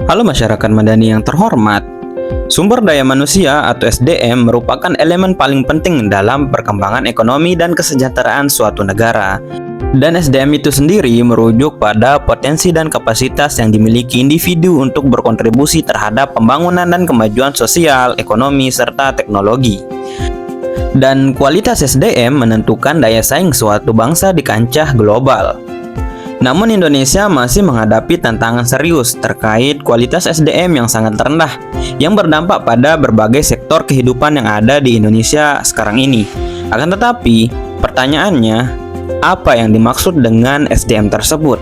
Halo masyarakat madani yang terhormat. Sumber daya manusia atau SDM merupakan elemen paling penting dalam perkembangan ekonomi dan kesejahteraan suatu negara. Dan SDM itu sendiri merujuk pada potensi dan kapasitas yang dimiliki individu untuk berkontribusi terhadap pembangunan dan kemajuan sosial, ekonomi, serta teknologi. Dan kualitas SDM menentukan daya saing suatu bangsa di kancah global. Namun Indonesia masih menghadapi tantangan serius terkait kualitas SDM yang sangat rendah yang berdampak pada berbagai sektor kehidupan yang ada di Indonesia sekarang ini. Akan tetapi, pertanyaannya, apa yang dimaksud dengan SDM tersebut?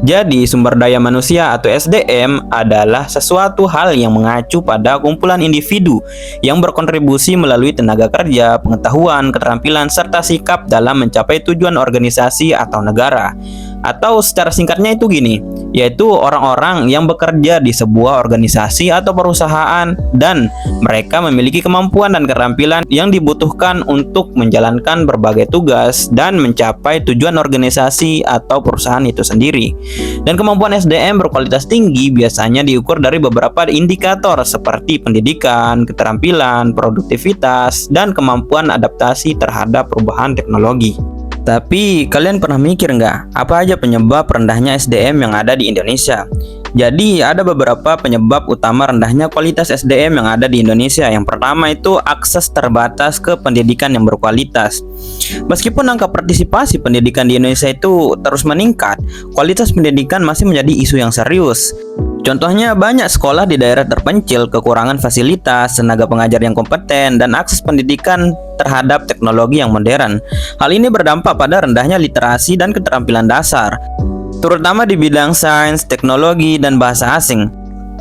Jadi, sumber daya manusia atau SDM adalah sesuatu hal yang mengacu pada kumpulan individu yang berkontribusi melalui tenaga kerja, pengetahuan, keterampilan, serta sikap dalam mencapai tujuan organisasi atau negara. Atau secara singkatnya itu gini, yaitu orang-orang yang bekerja di sebuah organisasi atau perusahaan dan mereka memiliki kemampuan dan keterampilan yang dibutuhkan untuk menjalankan berbagai tugas dan mencapai tujuan organisasi atau perusahaan itu sendiri. Dan kemampuan SDM berkualitas tinggi biasanya diukur dari beberapa indikator seperti pendidikan, keterampilan, produktivitas, dan kemampuan adaptasi terhadap perubahan teknologi. Tapi kalian pernah mikir nggak apa aja penyebab rendahnya SDM yang ada di Indonesia? Jadi ada beberapa penyebab utama rendahnya kualitas SDM yang ada di Indonesia. Yang pertama itu akses terbatas ke pendidikan yang berkualitas. Meskipun angka partisipasi pendidikan di Indonesia itu terus meningkat, kualitas pendidikan masih menjadi isu yang serius. Contohnya banyak sekolah di daerah terpencil kekurangan fasilitas, tenaga pengajar yang kompeten, dan akses pendidikan terhadap teknologi yang modern. Hal ini berdampak pada rendahnya literasi dan keterampilan dasar, terutama di bidang sains, teknologi, dan bahasa asing.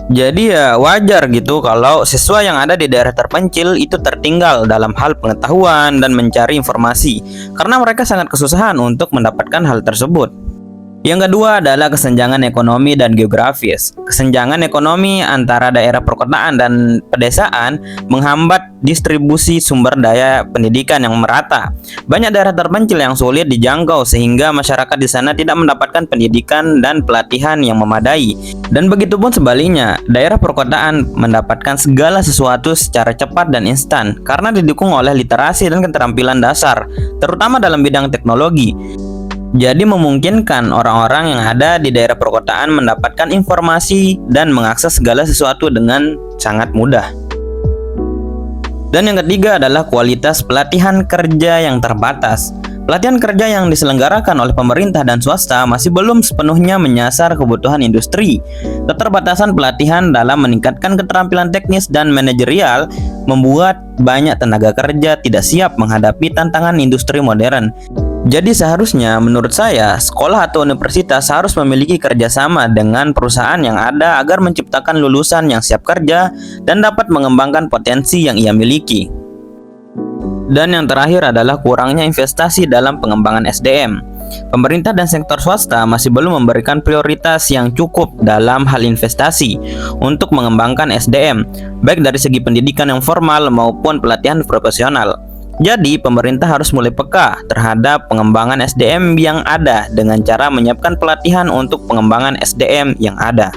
Jadi ya wajar gitu kalau siswa yang ada di daerah terpencil itu tertinggal dalam hal pengetahuan dan mencari informasi, karena mereka sangat kesusahan untuk mendapatkan hal tersebut. Yang kedua adalah kesenjangan ekonomi dan geografis. Kesenjangan ekonomi antara daerah perkotaan dan pedesaan menghambat distribusi sumber daya pendidikan yang merata. Banyak daerah terpencil yang sulit dijangkau sehingga masyarakat di sana tidak mendapatkan pendidikan dan pelatihan yang memadai. Dan begitu pun sebaliknya, daerah perkotaan mendapatkan segala sesuatu secara cepat dan instan karena didukung oleh literasi dan keterampilan dasar, terutama dalam bidang teknologi. Jadi memungkinkan orang-orang yang ada di daerah perkotaan mendapatkan informasi dan mengakses segala sesuatu dengan sangat mudah. Dan yang ketiga adalah kualitas pelatihan kerja yang terbatas. Pelatihan kerja yang diselenggarakan oleh pemerintah dan swasta masih belum sepenuhnya menyasar kebutuhan industri. Keterbatasan pelatihan dalam meningkatkan keterampilan teknis dan manajerial membuat banyak tenaga kerja tidak siap menghadapi tantangan industri modern. Jadi seharusnya menurut saya sekolah atau universitas harus memiliki kerjasama dengan perusahaan yang ada agar menciptakan lulusan yang siap kerja dan dapat mengembangkan potensi yang ia miliki. Dan yang terakhir adalah kurangnya investasi dalam pengembangan SDM. Pemerintah dan sektor swasta masih belum memberikan prioritas yang cukup dalam hal investasi untuk mengembangkan SDM, baik dari segi pendidikan yang formal maupun pelatihan profesional. Jadi, pemerintah harus mulai peka terhadap pengembangan SDM yang ada dengan cara menyiapkan pelatihan untuk pengembangan SDM yang ada.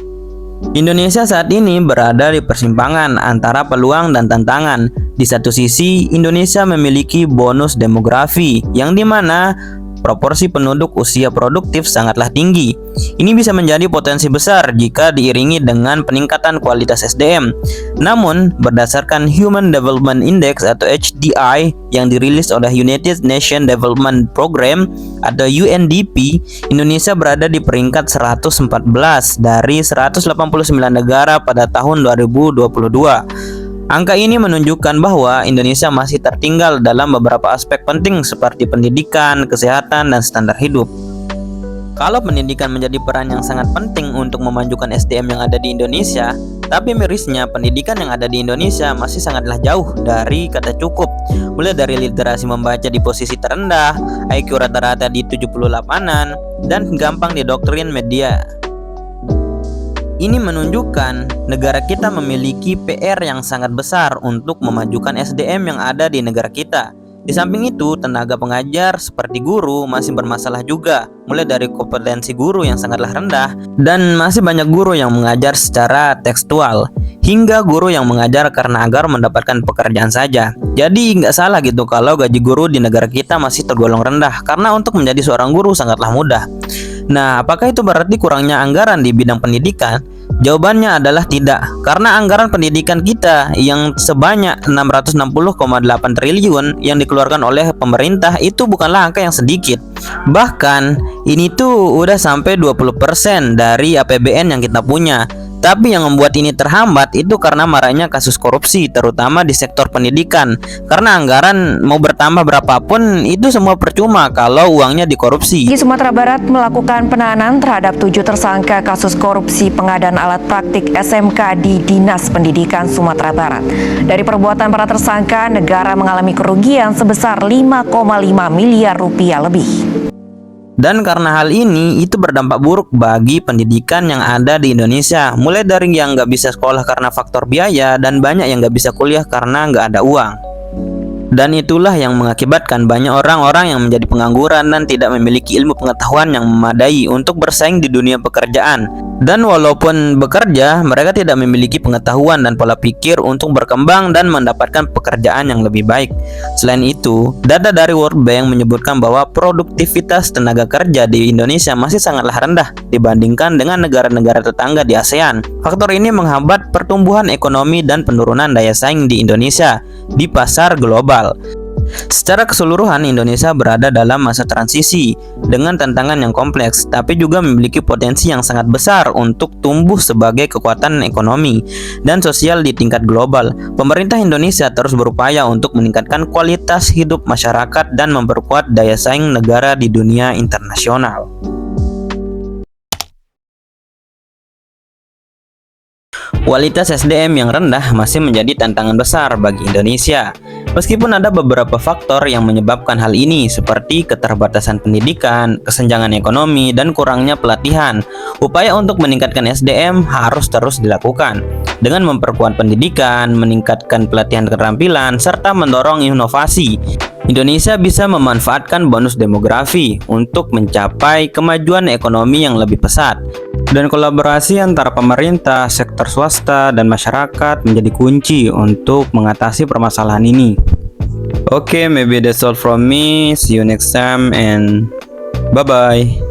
Indonesia saat ini berada di persimpangan antara peluang dan tantangan. Di satu sisi, Indonesia memiliki bonus demografi yang dimana proporsi penduduk usia produktif sangatlah tinggi. Ini bisa menjadi potensi besar jika diiringi dengan peningkatan kualitas SDM. Namun, berdasarkan Human Development Index atau HDI yang dirilis oleh United Nations Development Program atau UNDP, Indonesia berada di peringkat 114 dari 189 negara pada tahun 2022. Angka ini menunjukkan bahwa Indonesia masih tertinggal dalam beberapa aspek penting seperti pendidikan, kesehatan, dan standar hidup. Kalau pendidikan menjadi peran yang sangat penting untuk memajukan SDM yang ada di Indonesia, tapi mirisnya pendidikan yang ada di Indonesia masih sangatlah jauh dari kata cukup. Mulai dari literasi membaca di posisi terendah, IQ rata-rata di 78-an, dan gampang didoktrin media. Ini menunjukkan negara kita memiliki PR yang sangat besar untuk memajukan SDM yang ada di negara kita. Di samping itu, tenaga pengajar seperti guru masih bermasalah juga, mulai dari kompetensi guru yang sangatlah rendah, dan masih banyak guru yang mengajar secara tekstual, hingga guru yang mengajar karena agar mendapatkan pekerjaan saja. Jadi nggak salah gitu kalau gaji guru di negara kita masih tergolong rendah, karena untuk menjadi seorang guru sangatlah mudah. Nah, apakah itu berarti kurangnya anggaran di bidang pendidikan? Jawabannya adalah tidak, karena anggaran pendidikan kita yang sebanyak 660,8 triliun yang dikeluarkan oleh pemerintah itu bukanlah angka yang sedikit. Bahkan, ini tuh udah sampai 20% dari APBN yang kita punya. Tapi yang membuat ini terhambat itu karena maraknya kasus korupsi, terutama di sektor pendidikan. Karena anggaran mau bertambah berapapun itu semua percuma kalau uangnya dikorupsi. Di Sumatera Barat melakukan penahanan terhadap 7 tersangka kasus korupsi pengadaan alat praktik SMK di Dinas Pendidikan Sumatera Barat. Dari perbuatan para tersangka, negara mengalami kerugian sebesar 5,5 miliar rupiah lebih. Dan karena hal ini, itu berdampak buruk bagi pendidikan yang ada di Indonesia. Mulai dari yang nggak bisa sekolah karena faktor biaya, dan banyak yang nggak bisa kuliah karena nggak ada uang. Dan itulah yang mengakibatkan banyak orang-orang yang menjadi pengangguran dan tidak memiliki ilmu pengetahuan yang memadai untuk bersaing di dunia pekerjaan. Dan walaupun bekerja, mereka tidak memiliki pengetahuan dan pola pikir untuk berkembang dan mendapatkan pekerjaan yang lebih baik. Selain itu, data dari World Bank menyebutkan bahwa produktivitas tenaga kerja di Indonesia masih sangatlah rendah dibandingkan dengan negara-negara tetangga di ASEAN. Faktor ini menghambat pertumbuhan ekonomi dan penurunan daya saing di Indonesia di pasar global. Secara keseluruhan, Indonesia berada dalam masa transisi dengan tantangan yang kompleks, tapi juga memiliki potensi yang sangat besar untuk tumbuh sebagai kekuatan ekonomi dan sosial di tingkat global. Pemerintah Indonesia terus berupaya untuk meningkatkan kualitas hidup masyarakat dan memperkuat daya saing negara di dunia internasional. Kualitas SDM yang rendah masih menjadi tantangan besar bagi Indonesia. Meskipun ada beberapa faktor yang menyebabkan hal ini, seperti keterbatasan pendidikan, kesenjangan ekonomi, dan kurangnya pelatihan, upaya untuk meningkatkan SDM harus terus dilakukan. Dengan memperkuat pendidikan, meningkatkan pelatihan keterampilan, serta mendorong inovasi, Indonesia bisa memanfaatkan bonus demografi untuk mencapai kemajuan ekonomi yang lebih pesat. Dan kolaborasi antara pemerintah, sektor swasta, dan masyarakat menjadi kunci untuk mengatasi permasalahan ini. Okay, maybe that's all from me. See you next time and bye-bye.